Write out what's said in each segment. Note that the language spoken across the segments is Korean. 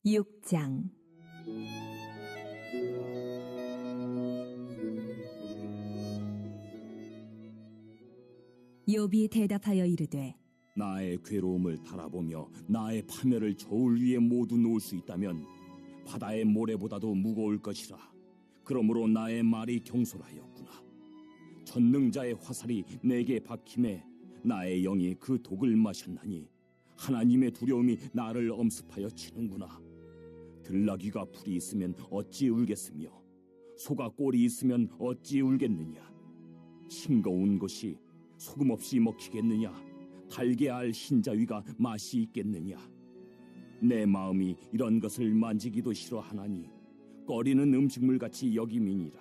6장. 욥이 대답하여 이르되 나의 괴로움을 달아보며 나의 파멸을 저울 위에 모두 놓을 수 있다면 바다의 모래보다도 무거울 것이라. 그러므로 나의 말이 경솔하였구나. 전능자의 화살이 내게 박힘에 나의 영이 그 독을 마셨나니 하나님의 두려움이 나를 엄습하여 치는구나. 들나귀가 풀이 있으면 어찌 울겠으며 소가 꼴이 있으면 어찌 울겠느냐. 싱거운 것이 소금 없이 먹히겠느냐. 달게 알 흰자위가 맛이 있겠느냐. 내 마음이 이런 것을 만지기도 싫어하나니 꺼리는 음식물같이 여김이니라.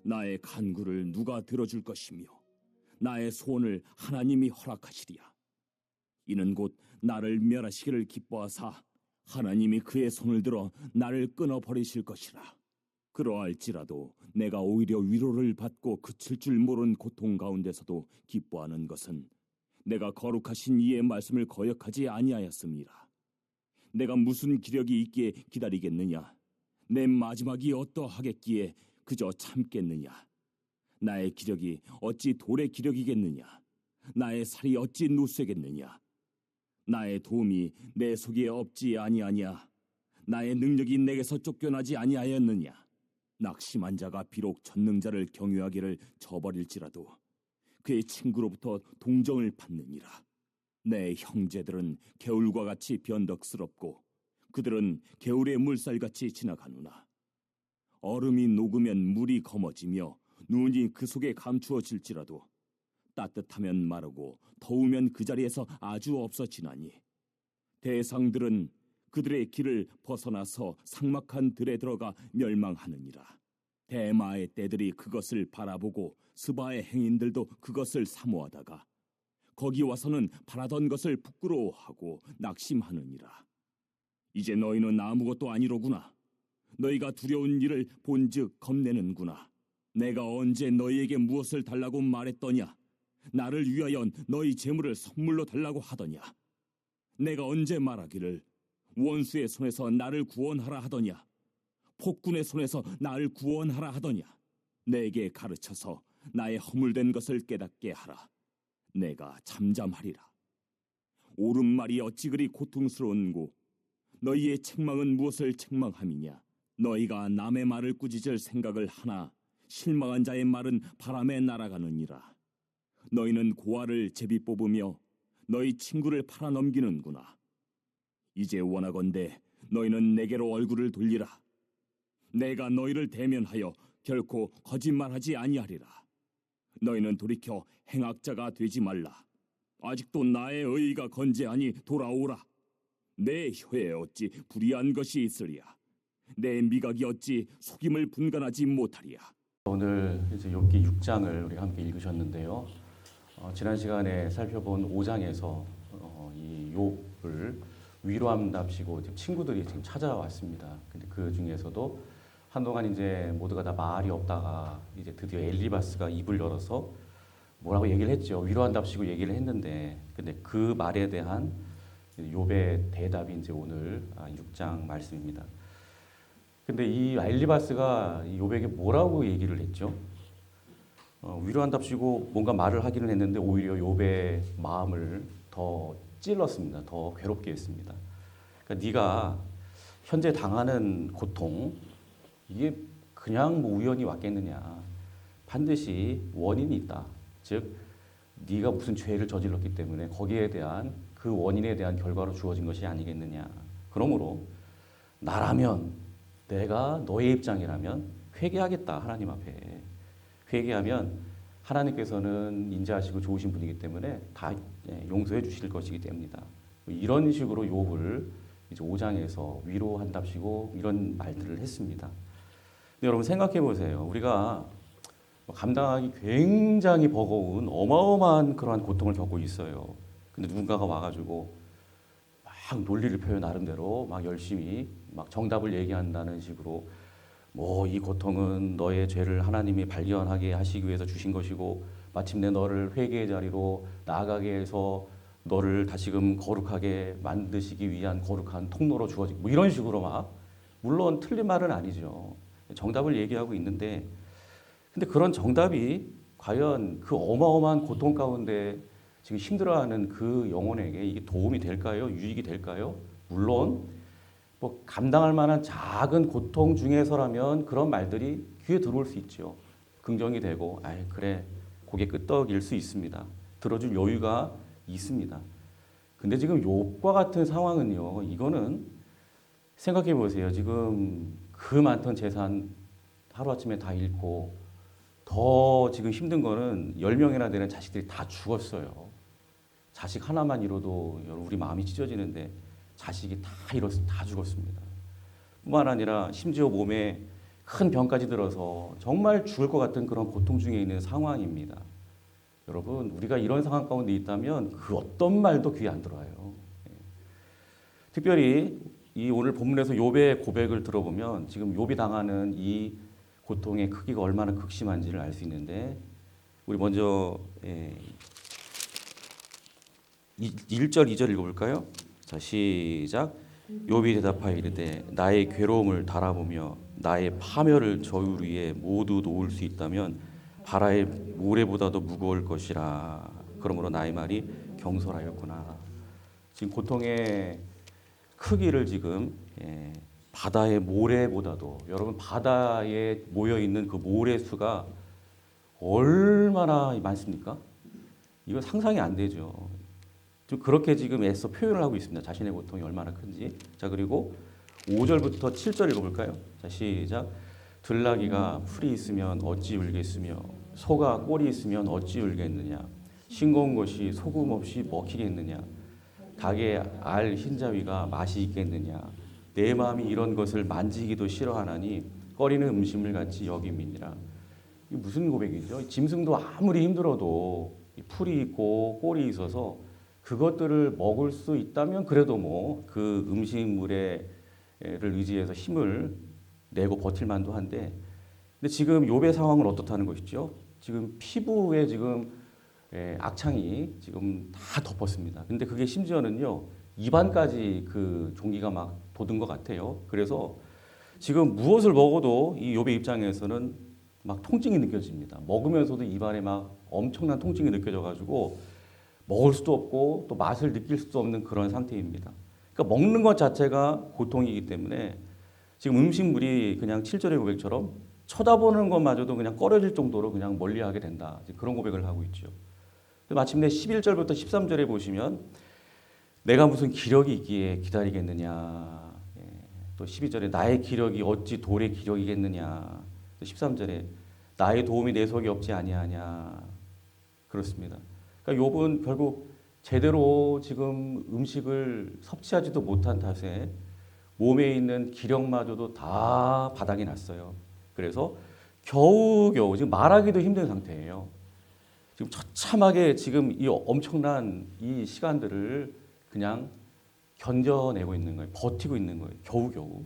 나의 간구를 누가 들어줄 것이며 나의 소원을 하나님이 허락하시리야. 이는 곧 나를 멸하시기를 기뻐하사 하나님이 그의 손을 들어 나를 끊어버리실 것이라. 그러할지라도 내가 오히려 위로를 받고 그칠 줄 모르는 고통 가운데서도 기뻐하는 것은 내가 거룩하신 이의 말씀을 거역하지 아니하였음이라. 내가 무슨 기력이 있기에 기다리겠느냐. 내 마지막이 어떠하겠기에 그저 참겠느냐. 나의 기력이 어찌 돌의 기력이겠느냐. 나의 살이 어찌 노쇠겠느냐. 나의 도움이 내 속에 없지 아니하냐. 나의 능력이 내게서 쫓겨나지 아니하였느냐. 낙심한 자가 비록 전능자를 경유하기를 저버릴지라도 그의 친구로부터 동정을 받느니라. 내 형제들은 개울과 같이 변덕스럽고 그들은 개울의 물살같이 지나가누나. 얼음이 녹으면 물이 검어지며 눈이 그 속에 감추어질지라도 따뜻하면 마르고 더우면 그 자리에서 아주 없어지나니. 대상들은 그들의 길을 벗어나서 삭막한 들에 들어가 멸망하느니라. 대마의 떼들이 그것을 바라보고 스바의 행인들도 그것을 사모하다가 거기 와서는 바라던 것을 부끄러워하고 낙심하느니라. 이제 너희는 아무것도 아니로구나. 너희가 두려운 일을 본즉 겁내는구나. 내가 언제 너희에게 무엇을 달라고 말했더냐. 나를 위하여 너희 재물을 선물로 달라고 하더냐. 내가 언제 말하기를 원수의 손에서 나를 구원하라 하더냐. 폭군의 손에서 나를 구원하라 하더냐. 내게 가르쳐서 나의 허물된 것을 깨닫게 하라. 내가 잠잠하리라. 옳은 말이 어찌 그리 고통스러운고 너희의 책망은 무엇을 책망함이냐. 너희가 남의 말을 꾸짖을 생각을 하나 실망한 자의 말은 바람에 날아가느니라. 너희는 고아를 제비 뽑으며 너희 친구를 팔아넘기는구나. 이제 원하건대 너희는 내게로 얼굴을 돌리라. 내가 너희를 대면하여 결코 거짓말하지 아니하리라. 너희는 돌이켜 행악자가 되지 말라. 아직도 나의 의의가 건재하니 돌아오라. 내 혀에 어찌 불의한 것이 있으랴. 내 미각이 어찌 속임을 분간하지 못하리야. 오늘 이제 욥기 6장을 우리 함께 읽으셨는데요. 지난 시간에 살펴본 5장에서 이 욥을 위로한답시고 친구들이 지금 찾아왔습니다. 근데 그 중에서도 한동안 이제 모두가 다 말이 없다가 이제 드디어 엘리바스가 입을 열어서 뭐라고 얘기를 했죠. 위로한답시고 얘기를 했는데, 근데 그 말에 대한 욥의 대답이 이제 오늘 6장 말씀입니다. 근데 이 엘리바스가 욥에게 뭐라고 얘기를 했죠? 위로한답시고 뭔가 말을 하기는 했는데 오히려 욥의 마음을 더 찔렀습니다. 더 괴롭게 했습니다. 그러니까 네가 현재 당하는 고통 이게 그냥 뭐 우연히 왔겠느냐. 반드시 원인이 있다. 즉 네가 무슨 죄를 저질렀기 때문에 거기에 대한 그 원인에 대한 결과로 주어진 것이 아니겠느냐. 그러므로 나라면 내가 너의 입장이라면 회개하겠다. 하나님 앞에 회개하면 하나님께서는 인자하시고 좋으신 분이기 때문에 다 용서해 주실 것이기 때문이다. 이런 식으로 욥을 이제 5장에서 위로한답시고 이런 말들을 했습니다. 근데 여러분 생각해 보세요. 우리가 감당하기 굉장히 버거운 어마어마한 그러한 고통을 겪고 있어요. 근데 누군가가 와가지고 막 논리를 펴요. 나름대로 막 열심히 막 정답을 얘기한다는 식으로 뭐 이 고통은 너의 죄를 하나님이 발견하게 하시기 위해서 주신 것이고 마침내 너를 회개의 자리로 나아가게 해서 너를 다시금 거룩하게 만드시기 위한 거룩한 통로로 주어지고 뭐 이런 식으로 막 물론 틀린 말은 아니죠. 정답을 얘기하고 있는데 근데 그런 정답이 과연 그 어마어마한 고통 가운데 지금 힘들어하는 그 영혼에게 이게 도움이 될까요? 유익이 될까요? 물론 뭐 감당할 만한 작은 고통 중에서라면 그런 말들이 귀에 들어올 수 있죠. 긍정이 되고, 아이 그래 고개 끄덕일 수 있습니다. 들어줄 여유가 있습니다. 근데 지금 욥과 같은 상황은요. 이거는 생각해 보세요. 지금 그 많던 재산 하루아침에 다 잃고 더 지금 힘든 거는 10명이나 되는 자식들이 다 죽었어요. 자식 하나만 잃어도 우리 마음이 찢어지는데 자식이 다 죽었습니다. 뿐만 아니라 심지어 몸에 큰 병까지 들어서 정말 죽을 것 같은 그런 고통 중에 있는 상황입니다. 여러분, 우리가 이런 상황 가운데 있다면 그 어떤 말도 귀에 안 들어와요. 특별히 이 오늘 본문에서 욥의 고백을 들어보면 지금 욥이 당하는 이 고통의 크기가 얼마나 극심한지를 알 수 있는데 우리 먼저 1절, 2절 읽어볼까요? 자, 시작. 욥이 대답하여 이르되 나의 괴로움을 달아보며 나의 파멸을 저울 위에 모두 놓을 수 있다면 바라의 모래보다도 무거울 것이라. 그러므로 나의 말이 경솔하였구나. 지금 고통의 크기를 지금 바다의 모래보다도 여러분 바다에 모여 있는 그 모래 수가 얼마나 많습니까? 이거 상상이 안 되죠. 좀 그렇게 지금 애써 표현을 하고 있습니다. 자신의 고통이 얼마나 큰지. 자, 그리고 5절부터 7절 읽어볼까요? 자, 시작. 들나귀가 풀이 있으면 어찌 울겠으며 소가 꼴이 있으면 어찌 울겠느냐. 싱거운 것이 소금 없이 먹히겠느냐. 닭의 알 흰자위가 맛이 있겠느냐. 내 마음이 이런 것을 만지기도 싫어하나니 꺼리는 음식물 같이 여김이니라. 이게 무슨 고백이죠? 짐승도 아무리 힘들어도 풀이 있고 꼴이 있어서 그것들을 먹을 수 있다면 그래도 뭐 그 음식물에를 의지해서 힘을 내고 버틸 만도 한데 근데 지금 욥의 상황은 어떻다는 것이죠? 지금 피부에 지금 악창이 지금 다 덮었습니다. 근데 그게 심지어는요 입안까지 그 종기가 막 돋은 것 같아요. 그래서 지금 무엇을 먹어도 이 욥의 입장에서는 막 통증이 느껴집니다. 먹으면서도 입안에 막 엄청난 통증이 느껴져가지고 먹을 수도 없고 또 맛을 느낄 수도 없는 그런 상태입니다. 그러니까 먹는 것 자체가 고통이기 때문에 지금 음식물이 그냥 7절의 고백처럼 쳐다보는 것마저도 그냥 꺼려질 정도로 그냥 멀리하게 된다. 그런 고백을 하고 있죠. 마침내 11절부터 13절에 보시면 내가 무슨 기력이 있기에 기다리겠느냐. 또 12절에 나의 기력이 어찌 돌의 기력이겠느냐. 또 13절에 나의 도움이 내 속에 없지 아니하냐. 그렇습니다. 그러니까 욥은 결국 제대로 지금 음식을 섭취하지도 못한 탓에 몸에 있는 기력마저도 다 바닥이 났어요. 그래서 겨우겨우 지금 말하기도 힘든 상태예요. 지금 처참하게 지금 이 엄청난 이 시간들을 그냥 견뎌내고 있는 거예요. 버티고 있는 거예요. 겨우겨우.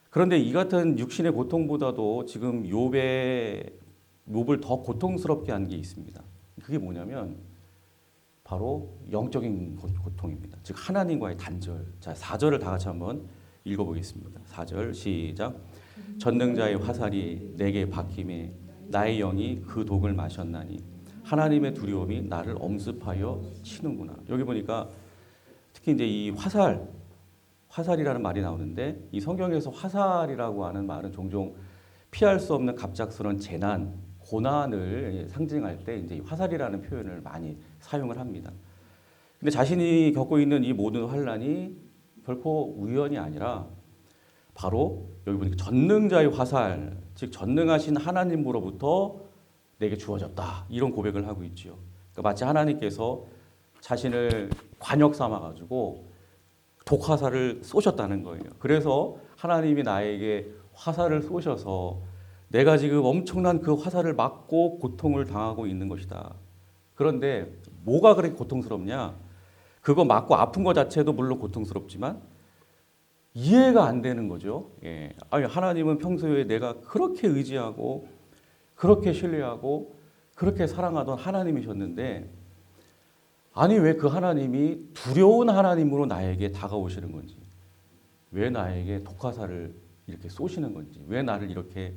그런데 이 같은 육신의 고통보다도 지금 욥을 더 고통스럽게 한 게 있습니다. 그게 뭐냐면 바로 영적인 고통입니다. 즉 하나님과의 단절. 자, 4절을 다 같이 한번 읽어보겠습니다. 4절 시작. 전능자의 화살이 내게 박힘에 나의 영이 그 독을 마셨나니 하나님의 두려움이 나를 엄습하여 치는구나. 여기 보니까 특히 이제 이 화살이라는 말이 나오는데 이 성경에서 화살이라고 하는 말은 종종 피할 수 없는 갑작스러운 재난, 고난을 상징할 때 이제 화살이라는 표현을 많이 사용을 합니다. 근데 자신이 겪고 있는 이 모든 환란이 결코 우연이 아니라 바로 여기 보니까 전능자의 화살, 즉 전능하신 하나님으로부터 내게 주어졌다. 이런 고백을 하고 있죠. 그러니까 마치 하나님께서 자신을 관역 삼아 가지고 독화살을 쏘셨다는 거예요. 그래서 하나님이 나에게 화살을 쏘셔서 내가 지금 엄청난 그 화살을 맞고 고통을 당하고 있는 것이다. 그런데 뭐가 그렇게 고통스럽냐? 그거 맞고 아픈 것 자체도 물론 고통스럽지만 이해가 안 되는 거죠. 예. 아니, 하나님은 평소에 내가 그렇게 의지하고 그렇게 신뢰하고 그렇게 사랑하던 하나님이셨는데 아니 왜 그 하나님이 두려운 하나님으로 나에게 다가오시는 건지, 왜 나에게 독화살을 이렇게 쏘시는 건지, 왜 나를 이렇게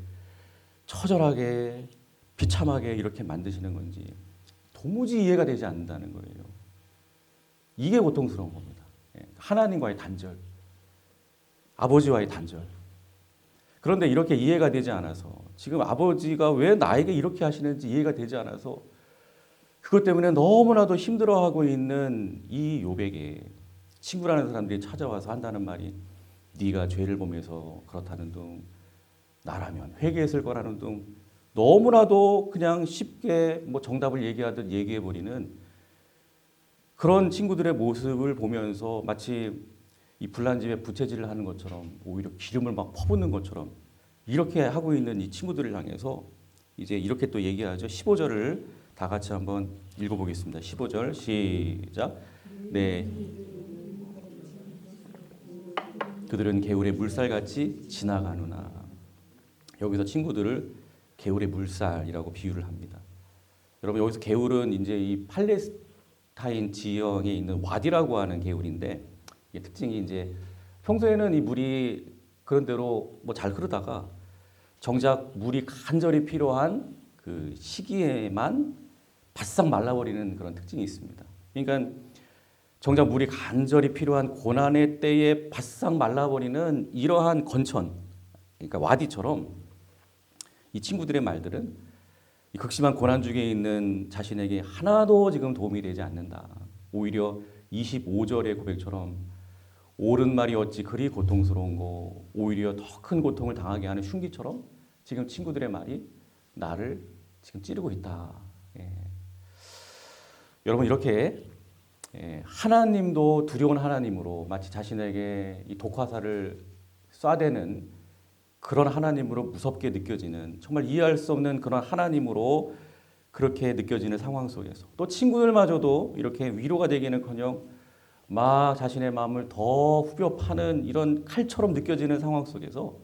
처절하게 비참하게 이렇게 만드시는 건지 도무지 이해가 되지 않는다는 거예요. 이게 고통스러운 겁니다. 하나님과의 단절, 아버지와의 단절. 그런데 이렇게 이해가 되지 않아서, 지금 아버지가 왜 나에게 이렇게 하시는지 이해가 되지 않아서 그것 때문에 너무나도 힘들어하고 있는 이 욥에게 친구라는 사람들이 찾아와서 한다는 말이 네가 죄를 보면서 그렇다는 둥, 나라면 회개했을 거라는 둥, 너무나도 그냥 쉽게 뭐 정답을 얘기하듯 얘기해버리는 그런 친구들의 모습을 보면서 마치 이 불난 집에 부채질을 하는 것처럼, 오히려 기름을 막 퍼붓는 것처럼 이렇게 하고 있는 이 친구들을 향해서 이제 이렇게 또 얘기하죠. 15절을 다 같이 한번 읽어보겠습니다. 15절 시작. 네. 그들은 개울의 물살같이 지나가누나. 여기서 친구들을 개울의 물살이라고 비유를 합니다. 여러분, 여기서 개울은 이제 이 팔레스타인 지형에 있는 와디라고 하는 개울인데, 이 특징이 이제 평소에는 이 물이 그런 대로 뭐 잘 흐르다가 정작 물이 간절히 필요한 그 시기에만 바싹 말라버리는 그런 특징이 있습니다. 그러니까 정작 물이 간절히 필요한 고난의 때에 바싹 말라버리는 이러한 건천, 그러니까 와디처럼 이 친구들의 말들은 이 극심한 고난 중에 있는 자신에게 하나도 지금 도움이 되지 않는다. 오히려 25절의 고백처럼 옳은 말이 어찌 그리 고통스러운 거, 오히려 더 큰 고통을 당하게 하는 흉기처럼 지금 친구들의 말이 나를 지금 찌르고 있다. 예. 여러분, 이렇게 하나님도 두려운 하나님으로 마치 자신에게 이 독화살을 쏴대는 그런 하나님으로 무섭게 느껴지는, 정말 이해할 수 없는 그런 하나님으로 그렇게 느껴지는 상황 속에서 또 친구들마저도 이렇게 위로가 되기는커녕 막 자신의 마음을 더 후벼 파는 이런 칼처럼 느껴지는 상황 속에서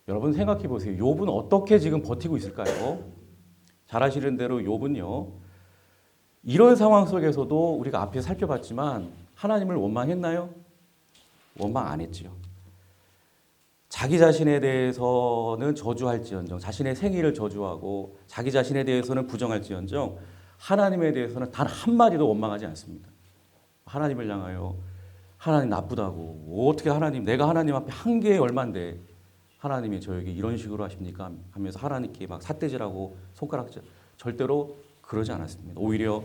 여러분 생각해 보세요. 욥은 어떻게 지금 버티고 있을까요? 잘 아시는 대로 욥은요, 이런 상황 속에서도 우리가 앞에 살펴봤지만 하나님을 원망했나요? 원망 안 했지요. 자기 자신에 대해서는 저주할지언정, 자신의 생일을 저주하고 자기 자신에 대해서는 부정할지언정 하나님에 대해서는 단 한마디도 원망하지 않습니다. 하나님을 향하여 하나님 나쁘다고, 어떻게 하나님, 내가 하나님 앞에 한 개에 얼만데 하나님이 저에게 이런 식으로 하십니까? 하면서 하나님께 막 삿대질하고 손가락질, 절대로 그러지 않았습니다. 오히려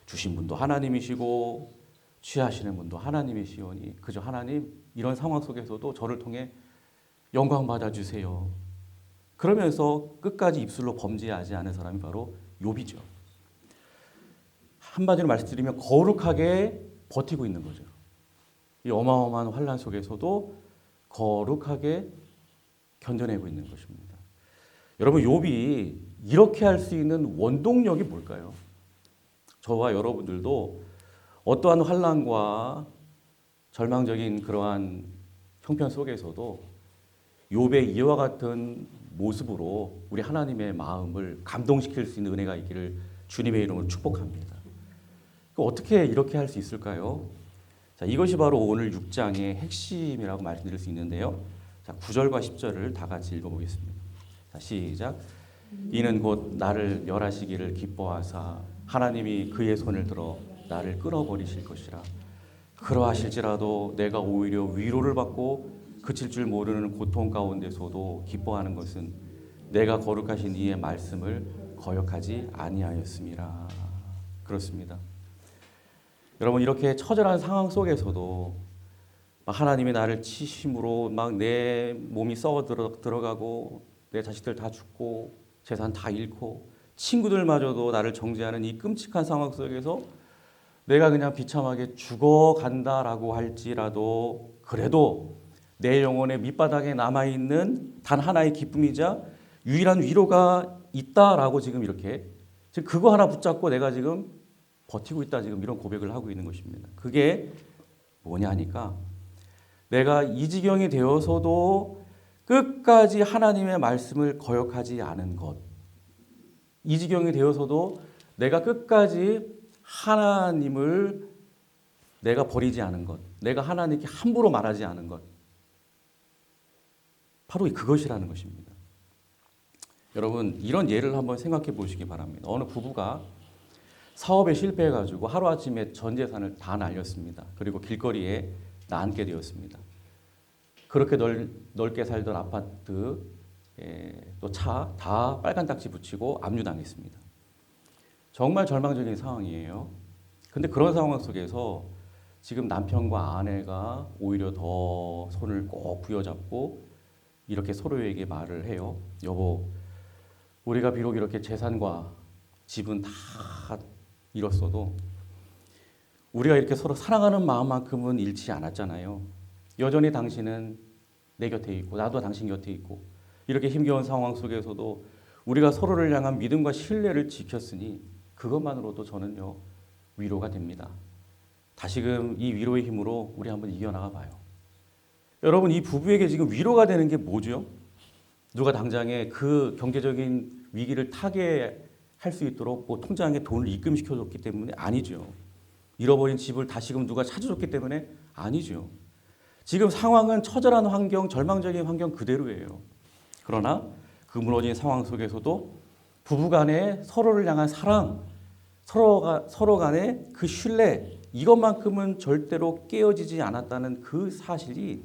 주신 분도 하나님이시고 취하시는 분도 하나님이시오니 그저 하나님, 이런 상황 속에서도 저를 통해 영광 받아주세요. 그러면서 끝까지 입술로 범죄하지 않은 사람이 바로 욥이죠. 한마디로 말씀드리면 거룩하게 버티고 있는 거죠. 이 어마어마한 환난 속에서도 거룩하게 견뎌내고 있는 것입니다. 여러분, 욥이 이렇게 할 수 있는 원동력이 뭘까요? 저와 여러분들도 어떠한 환난과 절망적인 그러한 형편 속에서도 욥의 이와 같은 모습으로 우리 하나님의 마음을 감동시킬 수 있는 은혜가 있기를 주님의 이름으로 축복합니다. 어떻게 이렇게 할 수 있을까요? 자, 이것이 바로 오늘 6장의 핵심이라고 말씀드릴 수 있는데요. 자, 9절과 10절을 다 같이 읽어보겠습니다. 자, 시작. 이는 곧 나를 멸하시기를 기뻐하사 하나님이 그의 손을 들어 나를 끊어버리실 것이라. 그러하실지라도 내가 오히려 위로를 받고 그칠 줄 모르는 고통 가운데서도 기뻐하는 것은 내가 거룩하신 이의 말씀을 거역하지 아니하였음이라. 그렇습니다. 여러분, 이렇게 처절한 상황 속에서도 하나님이 나를 치심으로 막 내 몸이 썩어 들어가고 내 자식들 다 죽고 재산 다 잃고 친구들마저도 나를 정죄하는 이 끔찍한 상황 속에서 내가 그냥 비참하게 죽어간다라고 할지라도 그래도 내 영혼의 밑바닥에 남아있는 단 하나의 기쁨이자 유일한 위로가 있다라고 지금 이렇게 지금 그거 하나 붙잡고 내가 지금 버티고 있다, 지금 이런 고백을 하고 있는 것입니다. 그게 뭐냐 하니까 내가 이 지경이 되어서도 끝까지 하나님의 말씀을 거역하지 않은 것. 이 지경이 되어서도 내가 끝까지 하나님을 내가 버리지 않은 것. 내가 하나님께 함부로 말하지 않은 것. 바로 그것이라는 것입니다. 여러분, 이런 예를 한번 생각해 보시기 바랍니다. 어느 부부가 사업에 실패해가지고 하루아침에 전 재산을 다 날렸습니다. 그리고 길거리에 나앉게 되었습니다. 그렇게 넓게 살던 아파트, 또 차 다 빨간 딱지 붙이고 압류당했습니다. 정말 절망적인 상황이에요. 근데 그런 상황 속에서 지금 남편과 아내가 오히려 더 손을 꼭 부여잡고 이렇게 서로에게 말을 해요. 여보, 우리가 비록 이렇게 재산과 집은 다 잃었어도 우리가 이렇게 서로 사랑하는 마음만큼은 잃지 않았잖아요. 여전히 당신은 내 곁에 있고 나도 당신 곁에 있고 이렇게 힘겨운 상황 속에서도 우리가 서로를 향한 믿음과 신뢰를 지켰으니 그것만으로도 저는요 위로가 됩니다. 다시금 이 위로의 힘으로 우리 한번 이겨나가 봐요. 여러분, 이 부부에게 지금 위로가 되는 게 뭐죠? 누가 당장에 그 경제적인 위기를 타개할 수 있도록 뭐 통장에 돈을 입금시켜줬기 때문에 아니죠. 잃어버린 집을 다시금 누가 찾아줬기 때문에 아니죠. 지금 상황은 처절한 환경, 절망적인 환경 그대로예요. 그러나 그 무너진 상황 속에서도 부부간에 서로를 향한 사랑, 서로 간의 그 신뢰, 이것만큼은 절대로 깨어지지 않았다는 그 사실이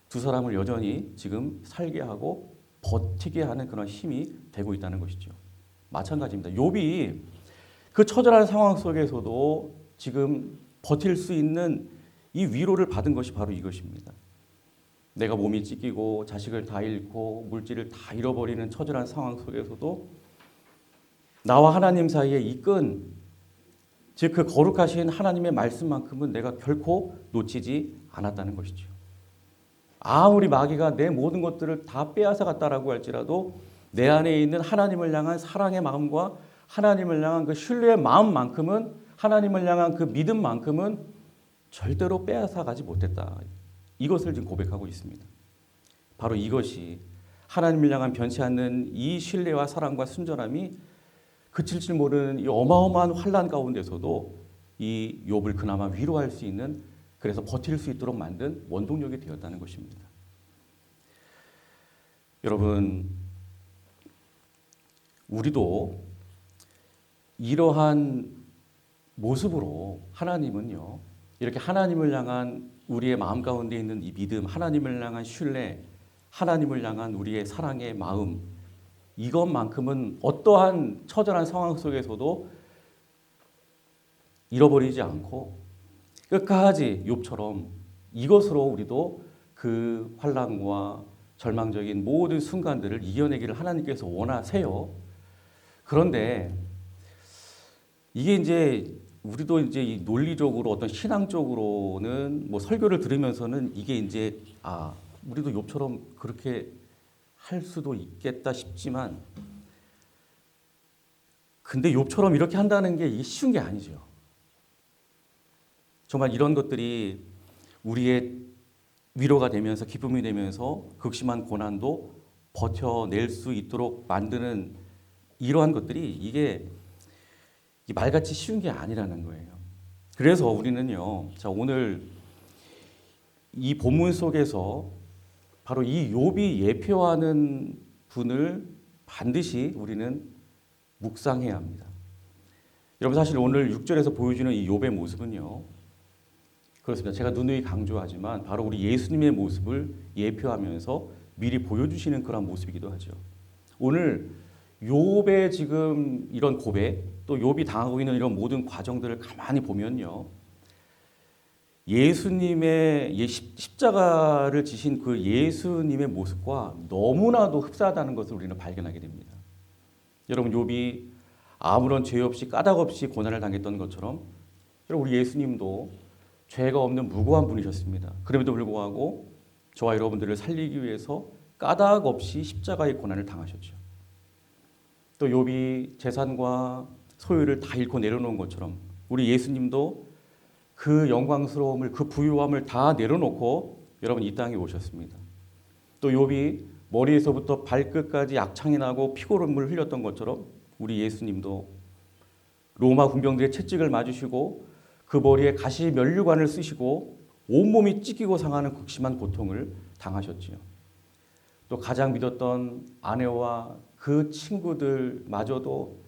두 사람을 여전히 지금 살게 하고 버티게 하는 그런 힘이 되고 있다는 것이죠. 마찬가지입니다. 욥이 그 처절한 상황 속에서도 지금 버틸 수 있는 이 위로를 받은 것이 바로 이것입니다. 내가 몸이 찢기고 자식을 다 잃고 물질을 다 잃어버리는 처절한 상황 속에서도 나와 하나님 사이의 이 끈, 즉 그 거룩하신 하나님의 말씀만큼은 내가 결코 놓치지 않았다는 것이죠. 아무리 마귀가 내 모든 것들을 다 빼앗아 갔다라고 할지라도 내 안에 있는 하나님을 향한 사랑의 마음과 하나님을 향한 그 신뢰의 마음만큼은, 하나님을 향한 그 믿음만큼은 절대로 빼앗아 가지 못했다. 이것을 지금 고백하고 있습니다. 바로 이것이 하나님을 향한 변치 않는 이 신뢰와 사랑과 순전함이 그칠 줄 모르는 이 어마어마한 환난 가운데서도 이 욥을 그나마 위로할 수 있는, 그래서 버틸 수 있도록 만든 원동력이 되었다는 것입니다. 여러분, 우리도 이러한 모습으로 하나님은요, 이렇게 하나님을 향한 우리의 마음 가운데 있는 이 믿음, 하나님을 향한 신뢰, 하나님을 향한 우리의 사랑의 마음, 이것만큼은 어떠한 처절한 상황 속에서도 잃어버리지 않고 끝까지 욥처럼 이것으로 우리도 그 환난과 절망적인 모든 순간들을 이겨내기를 하나님께서 원하세요. 그런데 이게 이제 우리도 이제 이 논리적으로 어떤 신앙적으로는 뭐 설교를 들으면서는 이게 이제 우리도 욥처럼 그렇게 할 수도 있겠다 싶지만, 근데 욥처럼 이렇게 한다는 게 이게 쉬운 게 아니죠. 정말 이런 것들이 우리의 위로가 되면서 기쁨이 되면서 극심한 고난도 버텨낼 수 있도록 만드는 이러한 것들이 이게 말같이 쉬운 게 아니라는 거예요. 그래서 우리는요, 자, 오늘 이 본문 속에서 바로 이 욥이 예표하는 분을 반드시 우리는 묵상해야 합니다. 여러분, 사실 오늘 6절에서 보여주는 이 욥의 모습은요, 그렇습니다. 제가 누누이 강조하지만 바로 우리 예수님의 모습을 예표하면서 미리 보여주시는 그런 모습이기도 하죠. 오늘 욥의 지금 이런 고백, 또 욥이 당하고 있는 이런 모든 과정들을 가만히 보면요, 예수님의 십자가를 지신 그 예수님의 모습과 너무나도 흡사하다는 것을 우리는 발견하게 됩니다. 여러분, 욥이 아무런 죄 없이 까닭 없이 고난을 당했던 것처럼 여러분, 우리 예수님도 죄가 없는 무고한 분이셨습니다. 그럼에도 불구하고 저와 여러분들을 살리기 위해서 까닭 없이 십자가의 고난을 당하셨죠. 또 욥이 재산과 소유를 다 잃고 내려놓은 것처럼 우리 예수님도 그 영광스러움을, 그 부유함을 다 내려놓고 여러분 이 땅에 오셨습니다. 또 욥이 머리에서부터 발끝까지 악창이 나고 피고름을 흘렸던 것처럼 우리 예수님도 로마 군병들의 채찍을 맞으시고 그 머리에 가시 면류관을 쓰시고 온몸이 찢기고 상하는 극심한 고통을 당하셨지요. 또 가장 믿었던 아내와 그 친구들마저도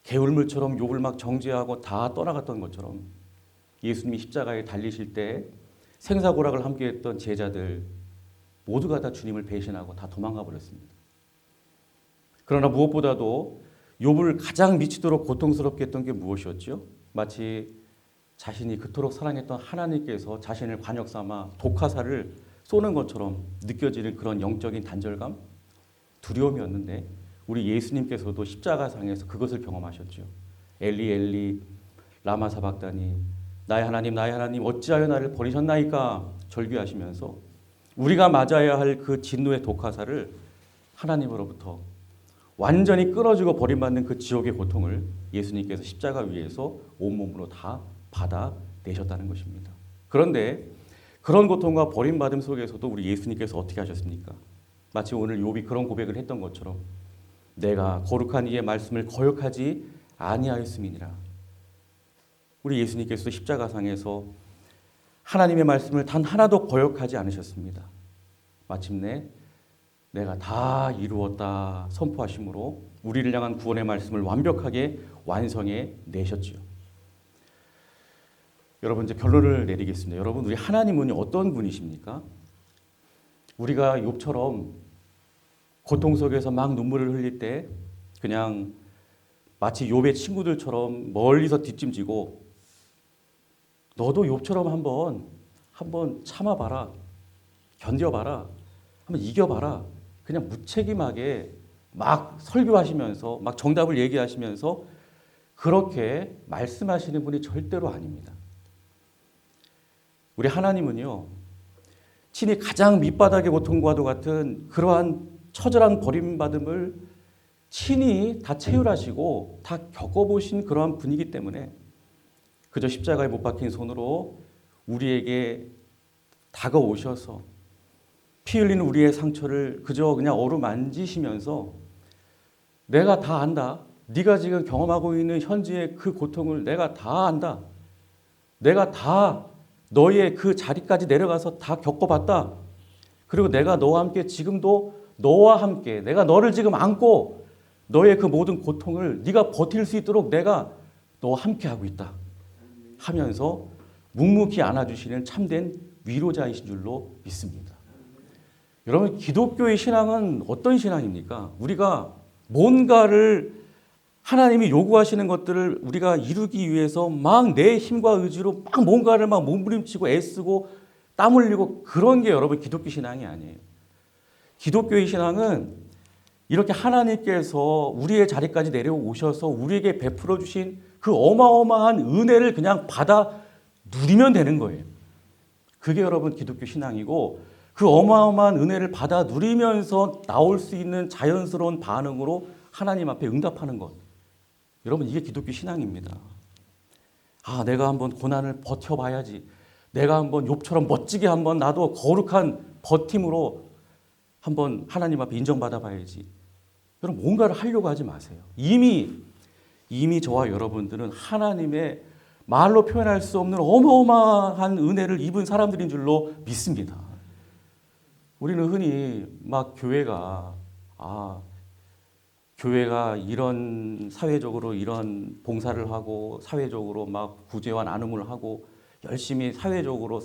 개울물처럼 욥을 막 정죄하고 다 떠나갔던 것처럼 예수님이 십자가에 달리실 때 생사고락을 함께했던 제자들 모두가 다 주님을 배신하고 다 도망가 버렸습니다. 그러나 무엇보다도 욥을 가장 미치도록 고통스럽게 했던 게 무엇이었죠? 마치 자신이 그토록 사랑했던 하나님께서 자신을 관역 삼아 독화살을 쏘는 것처럼 느껴지는 그런 영적인 단절감, 두려움이었는데 우리 예수님께서도 십자가상에서 그것을 경험하셨죠. 엘리 엘리 라마 사박다니 나의 하나님 어찌하여 나를 버리셨나이까 절규하시면서 우리가 맞아야 할 그 진노의 독화살을 하나님으로부터 완전히 끊어지고 버림받는 그 지옥의 고통을 예수님께서 십자가 위에서 온몸으로 다 받아내셨다는 것입니다. 그런데 그런 고통과 버림받음 속에서도 우리 예수님께서 어떻게 하셨습니까? 마치 오늘 욥이 그런 고백을 했던 것처럼 내가 거룩한 이의 말씀을 거역하지 아니하였음이니라. 우리 예수님께서도 십자가상에서 하나님의 말씀을 단 하나도 거역하지 않으셨습니다. 마침내 내가 다 이루었다 선포하심으로 우리를 향한 구원의 말씀을 완벽하게 완성해 내셨지요. 여러분 이제 결론을 내리겠습니다. 여러분 우리 하나님은 어떤 분이십니까? 우리가 욥처럼 고통 속에서 막 눈물을 흘릴 때 그냥 마치 욥의 친구들처럼 멀리서 뒷짐지고 너도 욥처럼 한번 참아봐라, 견뎌봐라, 한번 이겨봐라. 그냥 무책임하게 막 설교하시면서 막 정답을 얘기하시면서 그렇게 말씀하시는 분이 절대로 아닙니다. 우리 하나님은요, 친히 가장 밑바닥의 고통과도 같은 그러한 처절한 버림받음을 친히 다 체휼하시고 다 겪어보신 그러한 분이기 때문에 그저 십자가에 못 박힌 손으로 우리에게 다가오셔서 피 흘리는 우리의 상처를 그저 그냥 어루만지시면서 내가 다 안다. 네가 지금 경험하고 있는 현재의 그 고통을 내가 다 안다. 내가 다 너의 그 자리까지 내려가서 다 겪어봤다. 그리고 내가 너와 함께 지금도 너와 함께 내가 너를 지금 안고 너의 그 모든 고통을 네가 버틸 수 있도록 내가 너와 함께 하고 있다 하면서 묵묵히 안아주시는 참된 위로자이신 줄로 믿습니다. 여러분 기독교의 신앙은 어떤 신앙입니까? 우리가 뭔가를 하나님이 요구하시는 것들을 우리가 이루기 위해서 막 내 힘과 의지로 막 뭔가를 막 몸부림치고 애쓰고 땀 흘리고 그런 게 여러분 기독교 신앙이 아니에요. 기독교의 신앙은 이렇게 하나님께서 우리의 자리까지 내려오셔서 우리에게 베풀어 주신 그 어마어마한 은혜를 그냥 받아 누리면 되는 거예요. 그게 여러분 기독교 신앙이고 그 어마어마한 은혜를 받아 누리면서 나올 수 있는 자연스러운 반응으로 하나님 앞에 응답하는 것. 여러분 이게 기독교 신앙입니다. 아, 내가 한번 고난을 버텨봐야지. 내가 한번 욥처럼 멋지게 한번 나도 거룩한 버팀으로 한번 하나님 앞에 인정받아 봐야지. 여러분 뭔가를 하려고 하지 마세요. 이미 저와 여러분들은 하나님의 말로 표현할 수 없는 어마어마한 은혜를 입은 사람들인 줄로 믿습니다. 우리는 흔히 막 교회가 이런 사회적으로 이런 봉사를 하고 사회적으로 막 구제와 나눔을 하고 열심히 사회적으로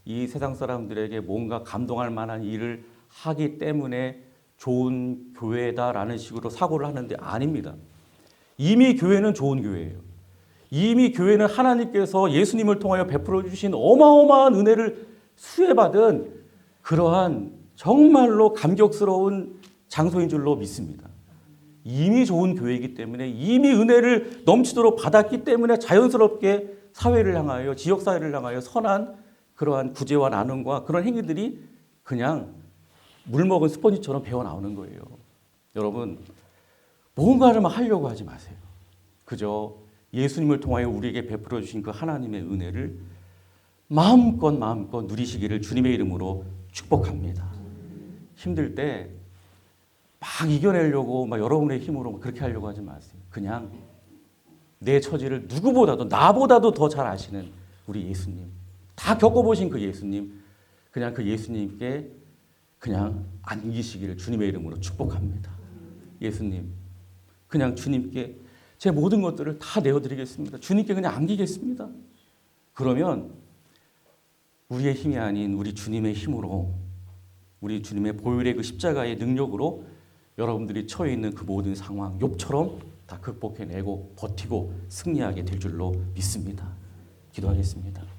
이 세상 사람들에게 뭔가 감동할 만한 일을 하기 때문에 좋은 교회다라는 식으로 사고를 하는데 아닙니다. 이미 교회는 좋은 교회예요. 이미 교회는 하나님께서 예수님을 통하여 베풀어 주신 어마어마한 은혜를 수혜받은 그러한 정말로 감격스러운 장소인 줄로 믿습니다. 이미 좋은 교회이기 때문에 이미 은혜를 넘치도록 받았기 때문에 자연스럽게 사회를 향하여 지역사회를 향하여 선한 그러한 구제와 나눔과 그런 행위들이 그냥 물먹은 스펀지처럼 배어나오는 거예요. 여러분 뭔가를 하려고 하지 마세요. 그저 예수님을 통하여 우리에게 베풀어 주신 그 하나님의 은혜를 마음껏 누리시기를 주님의 이름으로 축복합니다. 힘들 때 막 이겨내려고 막 여러분의 힘으로 막 그렇게 하려고 하지 마세요. 그냥 내 처지를 누구보다도 나보다도 더 잘 아시는 우리 예수님, 다 겪어보신 그 예수님, 그냥 그 예수님께 그냥 안기시기를 주님의 이름으로 축복합니다. 예수님, 그냥 주님께 제 모든 것들을 다 내어드리겠습니다. 주님께 그냥 안기겠습니다. 그러면 우리의 힘이 아닌 우리 주님의 힘으로, 우리 주님의 보혈의 그 십자가의 능력으로 여러분들이 처해 있는 그 모든 상황, 욥처럼 다 극복해내고 버티고 승리하게 될 줄로 믿습니다. 기도하겠습니다.